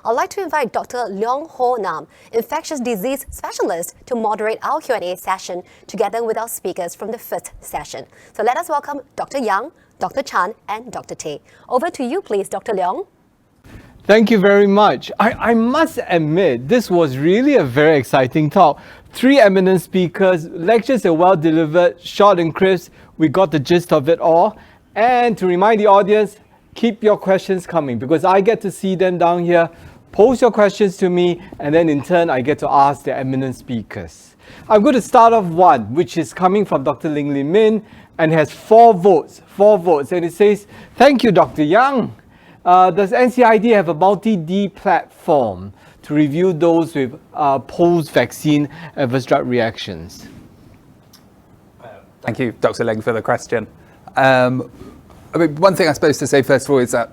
I'd like to invite Dr. Leong Ho Nam, infectious disease specialist, to moderate our Q&A session together with our speakers from the first session. So let us welcome Dr. Yang, Dr. Chan, and Dr. Tay. Over to you, please, Dr. Leong. Thank you very much. I must admit, this was really a very exciting talk. 3 eminent speakers, lectures are well delivered, short and crisp. We got the gist of it all. And to remind the audience, keep your questions coming because I get to see them down here. Post your questions to me, and then in turn, I get to ask the eminent speakers. I'm going to start off one, which is coming from Dr. Ling Li Min, and has 4 votes. And it says, thank you, Dr. Yang. Does NCID have a multi-D platform to review those with post-vaccine adverse drug reactions? Thank you, Dr. Leong, for the question. One thing I suppose to say first of all is that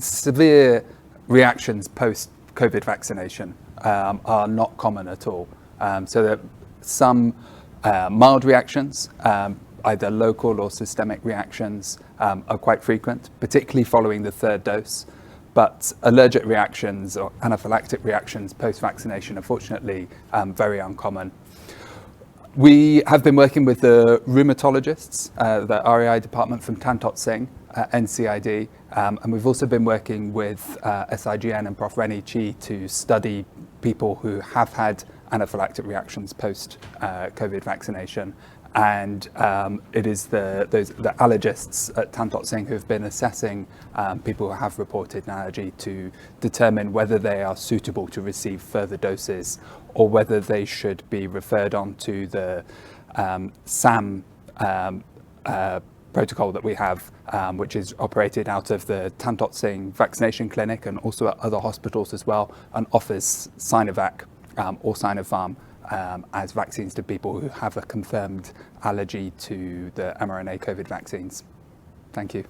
severe reactions post-COVID vaccination are not common at all. So that some mild reactions, either local or systemic reactions, are quite frequent, particularly following the 3rd dose. But allergic reactions or anaphylactic reactions post-vaccination, unfortunately, very uncommon. We have been working with the rheumatologists, the REI department from Tan Tot Singh, NCID, and we've also been working with SIGN and Prof. Rennie Chi to study people who have had anaphylactic reactions post-COVID vaccination. And it is the allergists at Tan Tot Singh who have been assessing people who have reported an allergy to determine whether they are suitable to receive further doses or whether they should be referred on to the SAM protocol that we have, which is operated out of the Tan Tot Singh vaccination clinic and also at other hospitals as well, and offers Sinovac or Sinopharm as vaccines to people who have a confirmed allergy to the mRNA COVID vaccines. Thank you.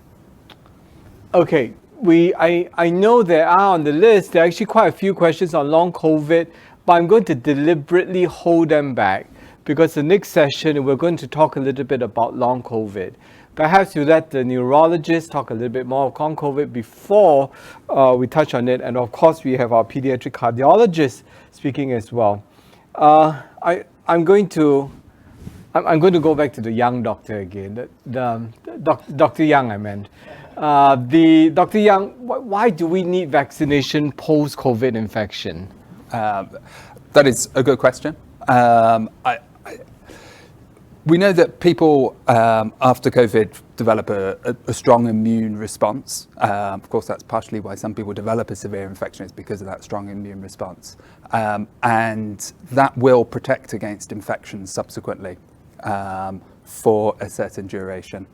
Okay, I know there are on the list, there are actually quite a few questions on long COVID, but I'm going to deliberately hold them back because the next session we're going to talk a little bit about long COVID. Perhaps you let the neurologist talk a little bit more of long COVID before we touch on it. And of course, we have our pediatric cardiologist speaking as well. I'm going to go back to the young doctor again. Dr. Yang, I meant. Dr. Yang, why do we need vaccination post-COVID infection? That is a good question. We know that people after COVID develop a strong immune response. Of course, that's partially why some people develop a severe infection, is because of that strong immune response. And that will protect against infections subsequently for a certain duration.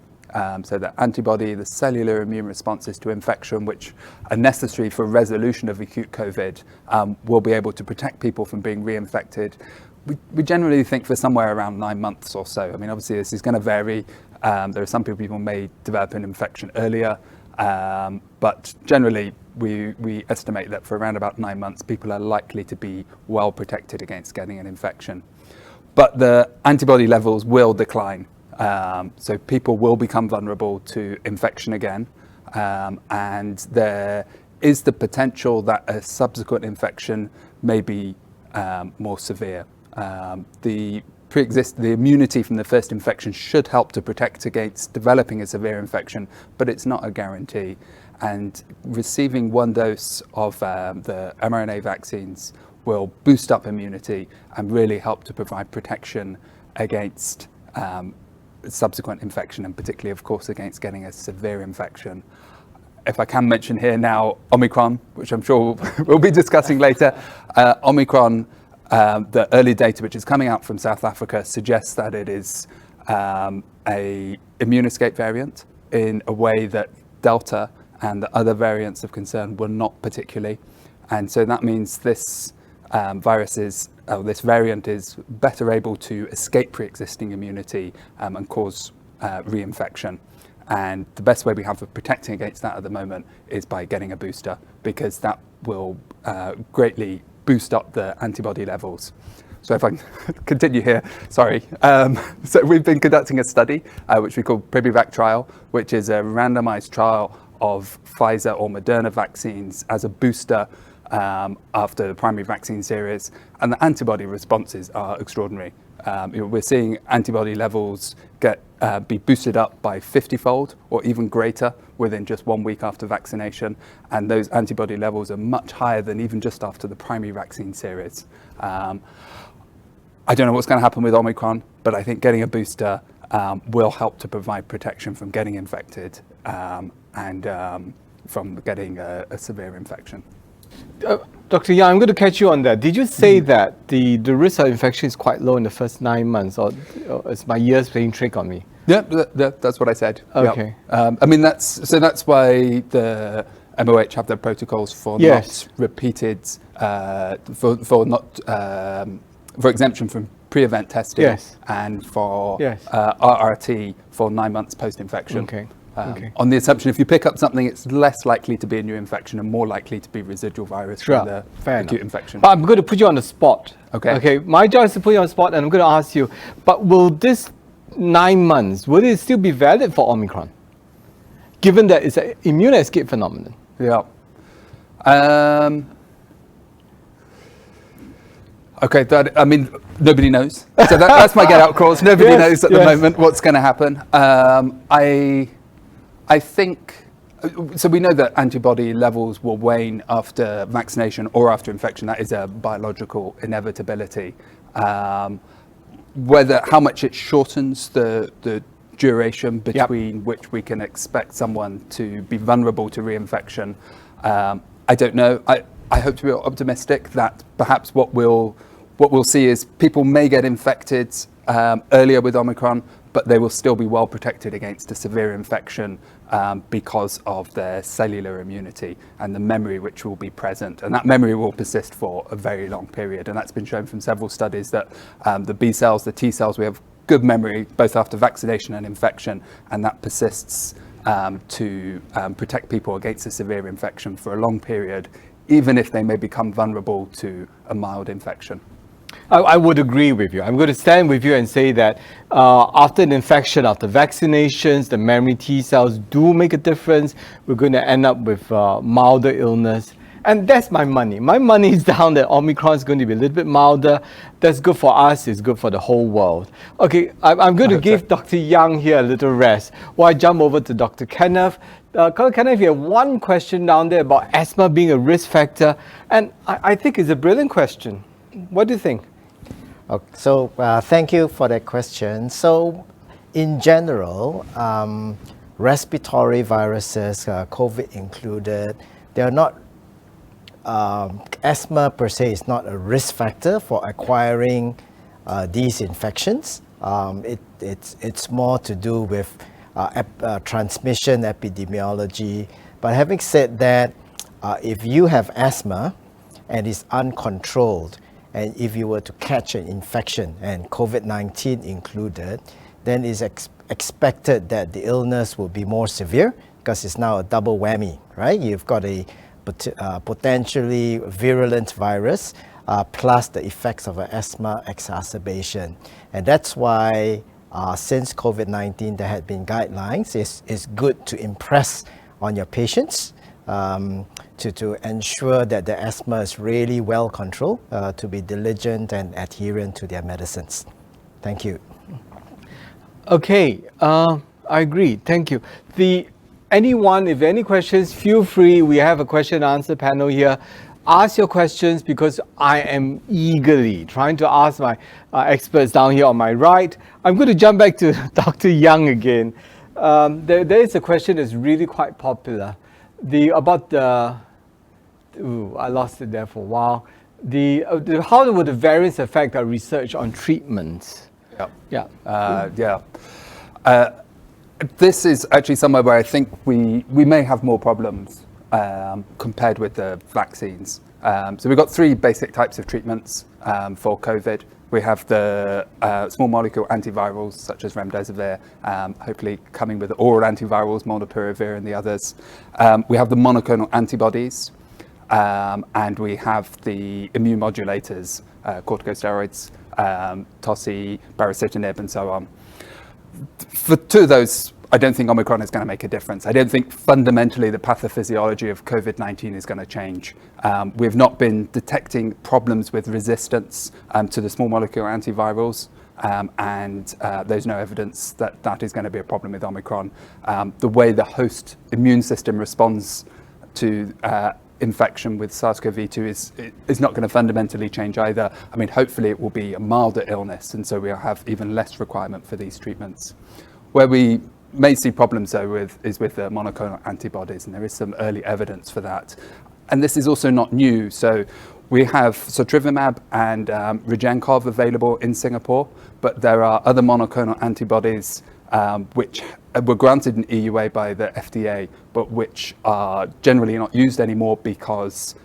So the antibody, the cellular immune responses to infection, which are necessary for resolution of acute COVID, will be able to protect people from being reinfected. We generally think for somewhere around 9 months or so. I mean, obviously this is going to vary. There are some people may develop an infection earlier, but generally we estimate that for around about 9 months, people are likely to be well protected against getting an infection. But the antibody levels will decline. So people will become vulnerable to infection again. And there is the potential that a subsequent infection may be more severe. The immunity from the first infection should help to protect against developing a severe infection, but it's not a guarantee. And receiving 1 dose of the mRNA vaccines will boost up immunity and really help to provide protection against subsequent infection, and particularly, of course, against getting a severe infection. If I can mention here now, Omicron, which I'm sure we'll be discussing later. Omicron, the early data which is coming out from South Africa suggests that it is a immune escape variant in a way that Delta and the other variants of concern were not particularly. And so that means this this variant is better able to escape pre-existing immunity and cause reinfection. And the best way we have of protecting against that at the moment is by getting a booster, because that will greatly boost up the antibody levels. So if I can continue here, sorry. So we've been conducting a study, which we call Pribivac trial, which is a randomized trial of Pfizer or Moderna vaccines as a booster after the primary vaccine series, and the antibody responses are extraordinary. We're seeing antibody levels be boosted up by 50-fold or even greater within just 1 week after vaccination, and those antibody levels are much higher than even just after the primary vaccine series. I don't know what's going to happen with Omicron, but I think getting a booster will help to provide protection from getting infected and from getting a severe infection. Dr. Yang, I'm going to catch you on that. Did you say that the risk of infection is quite low in the first 9 months, or is my ears playing trick on me? Yeah, that's what I said. Okay. Yeah. I mean, that's why the MOH have their protocols for not repeated, for exemption from pre-event testing and for RRT for 9 months post-infection. Okay. On the assumption if you pick up something, it's less likely to be a new infection and more likely to be residual virus from the acute infection. But I'm going to put you on the spot. Okay. My job is to put you on the spot, and I'm going to ask you, but will this 9 months, will it still be valid for Omicron? Given that it's an immune escape phenomenon. Yeah. Okay, I mean, nobody knows. So that's my get out clause. Nobody knows at the moment what's going to happen. I think, so we know that antibody levels will wane after vaccination or after infection. That is a biological inevitability. How much it shortens the duration between which we can expect someone to be vulnerable to reinfection, I don't know. I hope to be optimistic that perhaps what we'll see is people may get infected earlier with Omicron, but they will still be well protected against a severe infection because of their cellular immunity and the memory which will be present. And that memory will persist for a very long period. And that's been shown from several studies that the B cells, the T cells, we have good memory both after vaccination and infection, and that persists to protect people against a severe infection for a long period, even if they may become vulnerable to a mild infection. I would agree with you. I'm going to stand with you and say that after an infection, after vaccinations, the memory T cells do make a difference. We're going to end up with milder illness. And that's my money. My money is down that Omicron is going to be a little bit milder. That's good for us. It's good for the whole world. Okay, I'm going to give Dr. Yang here a little rest while I jump over to Dr. Kenneth. Kenneth, you have one question down there about asthma being a risk factor. And I think it's a brilliant question. What do you think? Okay, so thank you for that question. So in general, respiratory viruses, COVID included, they are not, asthma per se is not a risk factor for acquiring these infections. It's more to do with transmission epidemiology. But having said that, if you have asthma and it's uncontrolled, and if you were to catch an infection, and COVID-19 included, then it's expected that the illness will be more severe because it's now a double whammy, right? You've got a potentially virulent virus plus the effects of an asthma exacerbation. And that's why since COVID-19, there had been guidelines. It's good to impress on your patients to ensure that the asthma is really well controlled, to be diligent and adherent to their medicines. Thank you. Okay, I agree. Thank you. Anyone, if any questions, feel free. We have a question and answer panel here. Ask your questions because I am eagerly trying to ask my experts down here on my right. I'm going to jump back to Dr. Yang again. There is a question that's really quite popular. I lost it there for a while. How would the variants affect our research on treatments? This is actually somewhere where I think we may have more problems compared with the vaccines. So we've got three basic types of treatments for COVID. We have the small molecule antivirals such as remdesivir, hopefully coming with oral antivirals, molnupiravir and the others. We have the monoclonal antibodies, and we have the immune modulators, corticosteroids, toci, baricitinib and so on. For two of those I don't think Omicron is going to make a difference. I don't think fundamentally the pathophysiology of COVID-19 is going to change. We've not been detecting problems with resistance to the small molecule antivirals, and there's no evidence that that is going to be a problem with Omicron. The way the host immune system responds to infection with SARS-CoV-2 is not going to fundamentally change either. I mean, hopefully it will be a milder illness, and so we'll have even less requirement for these treatments. Where we may see problems though is with the monoclonal antibodies, and there is some early evidence for that. And this is also not new. So we have sotrivimab and Regencov available in Singapore, but there are other monoclonal antibodies which were granted an EUA by the FDA, but which are generally not used anymore because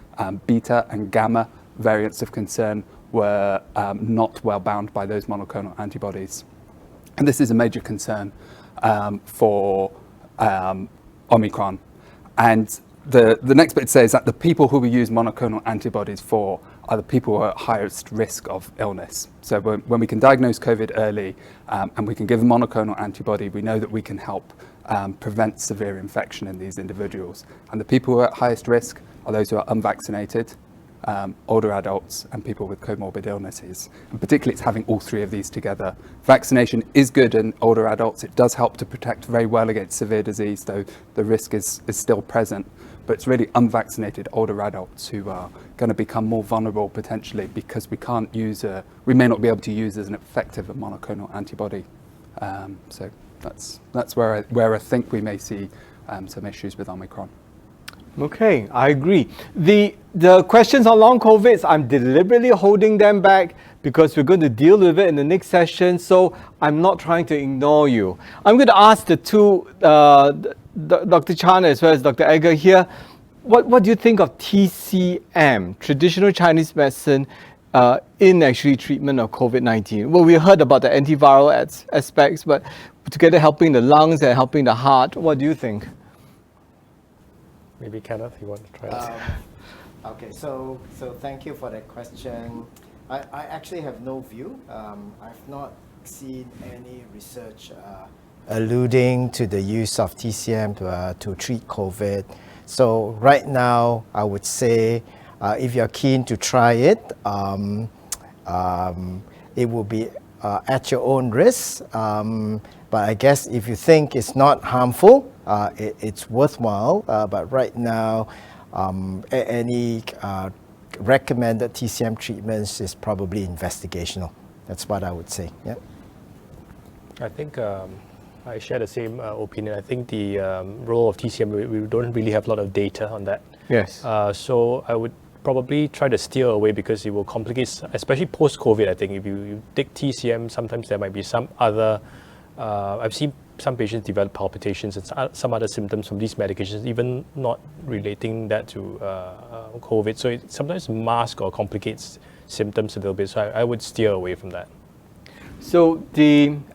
beta and gamma variants of concern were not well bound by those monoclonal antibodies. And this is a major concern for Omicron. And the next bit says that the people who we use monoclonal antibodies for are the people who are at highest risk of illness. So when we can diagnose COVID early and we can give a monoclonal antibody, we know that we can help prevent severe infection in these individuals. And the people who are at highest risk are those who are unvaccinated, older adults, and people with comorbid illnesses. And particularly it's having all three of these together. Vaccination is good in older adults. It does help to protect very well against severe disease, though the risk is still present. But it's really unvaccinated older adults who are going to become more vulnerable potentially because we may not be able to use as an effective monoclonal antibody. So that's where I think we may see some issues with Omicron. Okay, I agree. The questions on long COVID, I'm deliberately holding them back because we're going to deal with it in the next session, so I'm not trying to ignore you. I'm going to ask the two, Dr. Chan as well as Dr. Edgar here, what do you think of TCM, traditional Chinese medicine, in actually treatment of COVID-19? Well, we heard about the antiviral aspects, but together helping the lungs and helping the heart, what do you think? Maybe Kenneth, you want to try it? Okay, so thank you for that question. I actually have no view. I've not seen any research alluding to the use of TCM to treat COVID. So right now, I would say if you're keen to try it, it will be at your own risk. But I guess if you think it's not harmful, it's worthwhile. But right now, any recommended TCM treatments is probably investigational. That's what I would say. Yeah. I think I share the same opinion. I think the role of TCM, we don't really have a lot of data on that. Yes. So I would probably try to steer away because it will complicate, especially post-COVID. I think if you take TCM, sometimes there might be some other, I've seen some patients develop palpitations and some other symptoms from these medications, even not relating that to COVID. So it sometimes masks or complicates symptoms a little bit. So I would steer away from that. So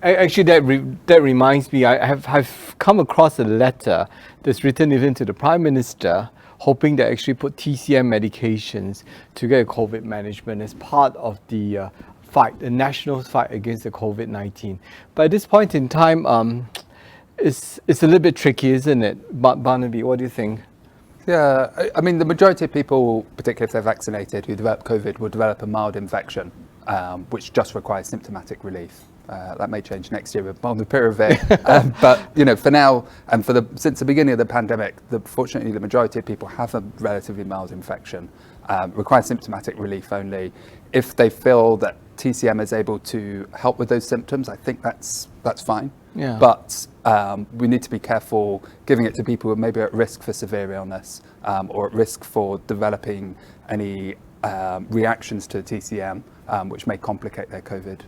actually that reminds me, I've come across a letter that's written even to the Prime Minister, hoping to actually put TCM medications to get COVID management as part of the fight, the national fight against the COVID-19. But at this point in time, it's a little bit tricky, isn't it? Barnaby, what do you think? Yeah, I mean, the majority of people, particularly if they're vaccinated, who develop COVID, will develop a mild infection, which just requires symptomatic relief. That may change next year with molnupiravir. But for now, and since the beginning of the pandemic, fortunately the majority of people have a relatively mild infection, require symptomatic relief only. If they feel that TCM is able to help with those symptoms, I think that's fine. Yeah. But we need to be careful giving it to people who may be at risk for severe illness or at risk for developing any reactions to TCM, which may complicate their COVID.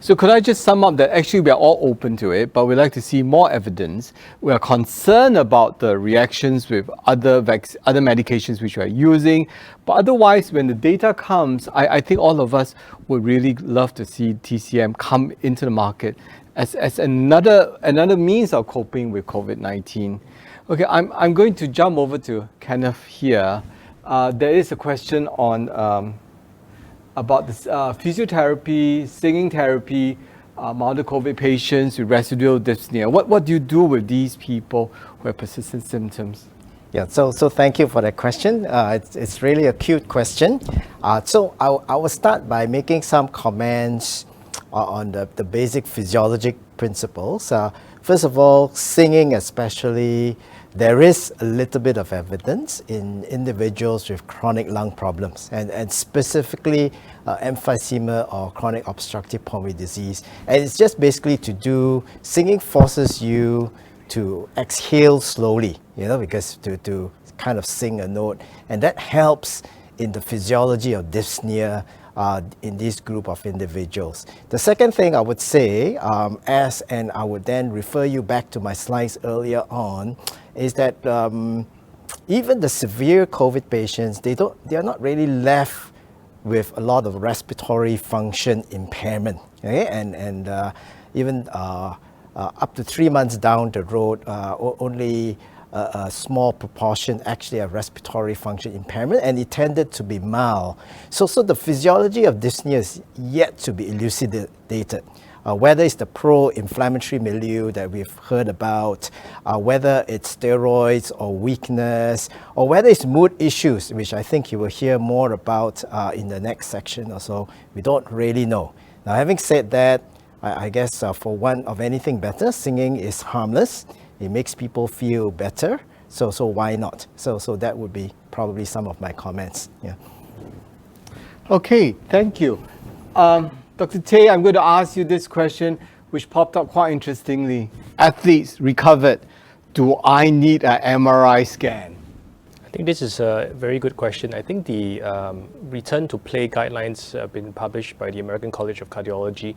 So could I just sum up that actually we are all open to it, but we'd like to see more evidence. We are concerned about the reactions with other medications which we are using. But otherwise, when the data comes, I think all of us would really love to see TCM come into the market as another means of coping with COVID-19. Okay, I'm going to jump over to Kenneth here. There is a question on about this physiotherapy, singing therapy. milder COVID patients with residual dyspnea. What do you do with these people who have persistent symptoms? Yeah, so thank you for that question. It's really a cute question. So I will start by making some comments on the basic physiologic principles. First of all, singing especially, there is a little bit of evidence in individuals with chronic lung problems and specifically emphysema or chronic obstructive pulmonary disease. And it's just basically singing forces you to exhale slowly, because to kind of sing a note. And that helps in the physiology of dyspnea in this group of individuals. The second thing I would say, and I would then refer you back to my slides earlier on, is that even the severe COVID patients, they are not really left with a lot of respiratory function impairment. Okay? And even up to 3 months down the road, only a small proportion actually have respiratory function impairment, and it tended to be mild. So the physiology of dyspnea is yet to be elucidated. Whether it's the pro-inflammatory milieu that we've heard about, whether it's steroids or weakness, or whether it's mood issues, which I think you will hear more about in the next section or so, we don't really know. Now, having said that, I guess for want of anything better, singing is harmless. It makes people feel better, so why not? So that would be probably some of my comments. Yeah. Okay, thank you. Dr. Tay, I'm going to ask you this question, which popped up quite interestingly. Athletes recovered. Do I need an MRI scan? I think this is a very good question. I think the return to play guidelines have been published by the American College of Cardiology,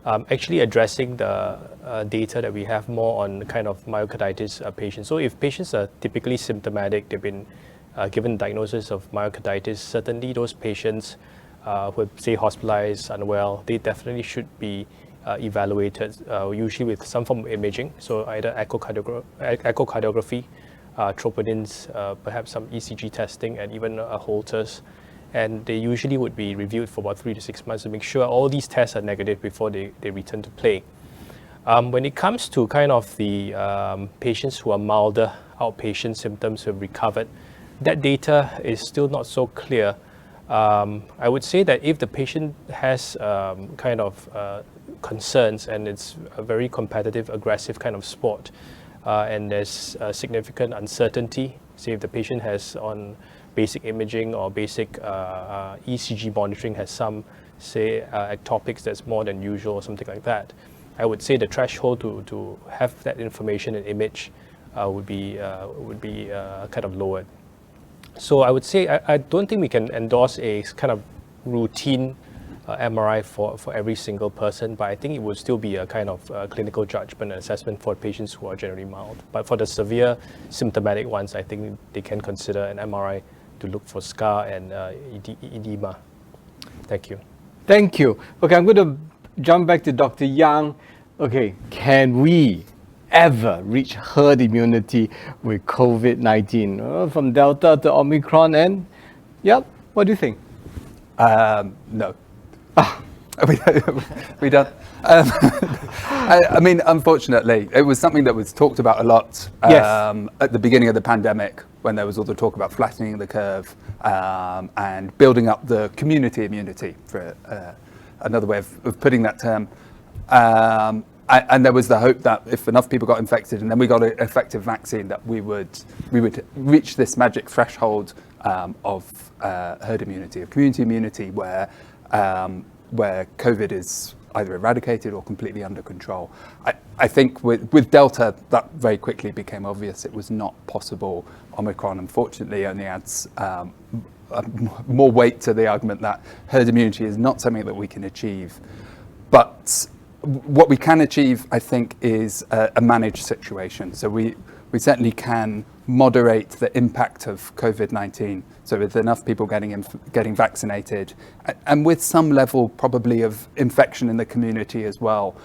actually addressing the data that we have more on kind of myocarditis patients. So if patients are typically symptomatic, they've been given diagnosis of myocarditis, certainly those patients who are, say, hospitalized, unwell, they definitely should be evaluated, usually with some form of imaging, so either echocardiography, troponins, perhaps some ECG testing, and even Holters. And they usually would be reviewed for about 3 to 6 months to make sure all these tests are negative before they return to play. When it comes to kind of the patients who are milder outpatient symptoms who have recovered, that data is still not so clear. I would say that if the patient has kind of concerns and it's a very competitive, aggressive kind of sport, and there's significant uncertainty, say if the patient has on basic imaging or basic ECG monitoring has some, say, ectopics that's more than usual or something like that, I would say the threshold to have that information and image would be kind of lowered. So I would say I don't think we can endorse a kind of routine MRI for every single person, but I think it would still be a kind of clinical judgment and assessment for patients who are generally mild. But for the severe symptomatic ones, I think they can consider an MRI to look for scar and edema. Thank you. Thank you. Okay, I'm going to jump back to Dr. Yang. Okay, can we ever reach herd immunity with COVID-19? From Delta to Omicron and, yep, what do you think? No. We don't. I mean, unfortunately, it was something that was talked about a lot at the beginning of the pandemic, when there was all the talk about flattening the curve and building up the community immunity, for another way of putting that term. And there was the hope that if enough people got infected and then we got an effective vaccine, that we would reach this magic threshold of herd immunity, of community immunity, where COVID is either eradicated or completely under control. I think with Delta, that very quickly became obvious it was not possible. Omicron, unfortunately, only adds more weight to the argument that herd immunity is not something that we can achieve. But what we can achieve, I think, is a managed situation. So we certainly can moderate the impact of COVID-19. So with enough people getting vaccinated, and with some level probably of infection in the community as well,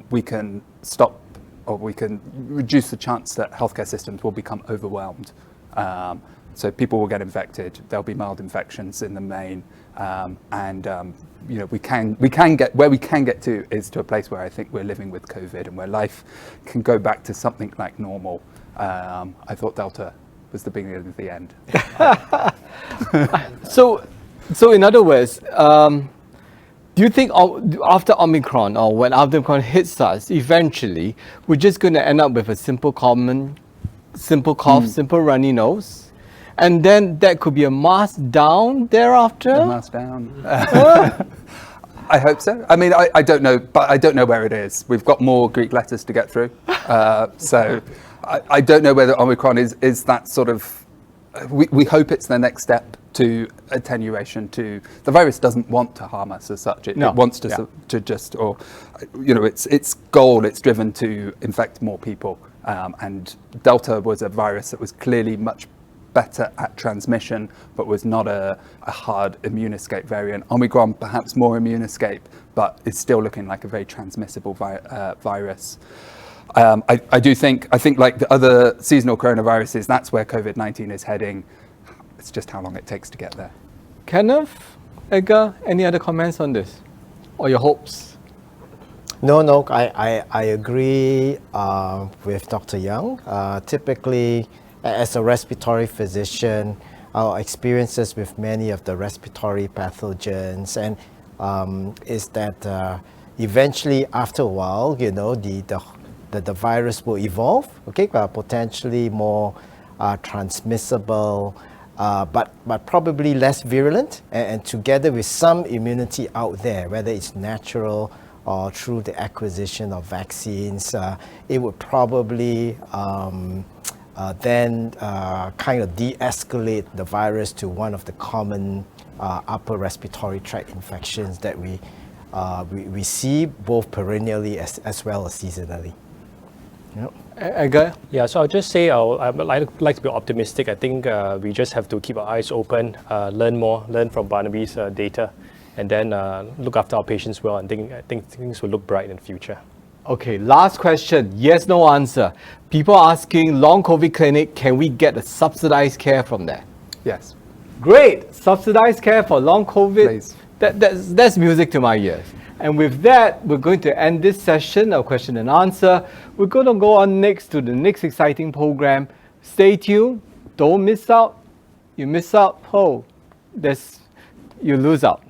we can stop, or we can reduce the chance that healthcare systems will become overwhelmed. So people will get infected. There'll be mild infections in the main, we can get to is to a place where I think we're living with COVID and where life can go back to something like normal. I thought Delta was the beginning of the end. So in other words, do you think after Omicron or when Omicron hits us, eventually we're just going to end up with a simple cough, simple runny nose? And then that could be a mask down thereafter? A mask down. I hope so. I mean, I don't know, but I don't know where it is. We've got more Greek letters to get through. So I don't know whether Omicron is that sort of, we hope it's the next step to attenuation to, the virus doesn't want to harm us as such. It wants to just, or, its goal, it's driven to infect more people. And Delta was a virus that was clearly much better at transmission, but was not a hard immune escape variant. Omicron, perhaps more immune escape, but is still looking like a very transmissible virus. I think like the other seasonal coronaviruses, that's where COVID-19 is heading. It's just how long it takes to get there. Kenneth, Edgar, any other comments on this? Or your hopes? No, I agree with Dr. Young. Typically, as a respiratory physician, our experiences with many of the respiratory pathogens and is that eventually after a while, the virus will evolve, potentially more transmissible, but probably less virulent, and together with some immunity out there, whether it's natural or through the acquisition of vaccines, it would probably then kind of de-escalate the virus to one of the common upper respiratory tract infections that we see both perennially as well as seasonally. Yep. Edgar? Yeah, so I'll just say I'd like to be optimistic. I think we just have to keep our eyes open, learn from Barnaby's data, and then look after our patients well. And I think things will look bright in the future. Okay, last question. Yes, no answer. People asking, long COVID clinic, can we get a subsidized care from there? Yes. Great! Subsidized care for long COVID. Please. That's music to my ears. And with that, we're going to end this session of question and answer. We're going to go on next to the next exciting program. Stay tuned. Don't miss out. You miss out, you lose out.